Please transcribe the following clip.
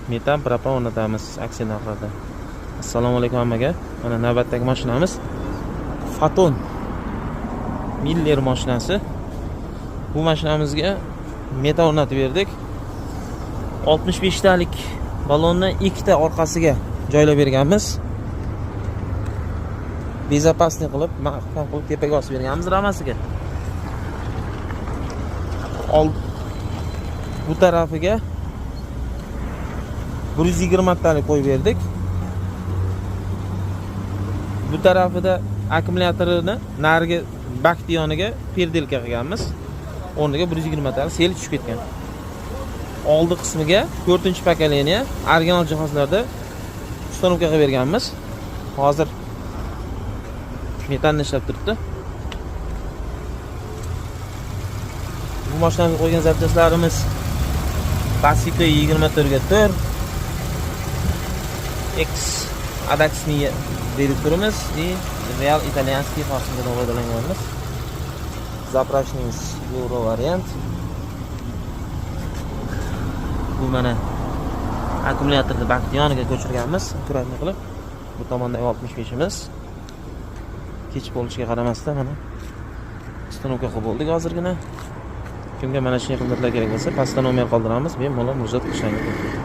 metan propan o'rnatamiz aksiya narxlarda. Assalomu alaykum hammaga. Mana navbatdagi mashinamiz Foton Miller mashinasi. Bu mashinamizga metan o'rnatib berdik. 65 talik balonni ikkita orqasiga joylab berganmiz. Bezopasniy qilib, mahkam qilib tepaga osib berganmiz ramasiga. Bu tarafiga 120 talik qo'yib berdik. Bu tarafida akkumulyatorini narigi bakti yoniga perdelka qilganmiz. O'rniga 120 talik sel tushib ketgan. Oldi qismiga 4-pokoleniya original jihozlarda ustanovka qilib berganmiz. Hozir metanni ishlab turibdi. Bu mashinaga qo'ygan zapchastlarimiz Pacific 24/4 X Adaxniy direktorimiz и Real italyanskiy farslardan foydalanganmiz. Zaprashniz Euro variant. Bu mana akkumulyatorni bakti yoniga ko'chirganmiz, akkuratni qilib. Bu tomonda 65imiz. Kech bo'lishiga qaramasdan mana ustanovka qilib bo'ldik hozirgina. Kimga mana shunday xizmatlar kerak bo'lsa, pastda nomer qoldiramiz, bemalol murojaat qilishingiz mumkin.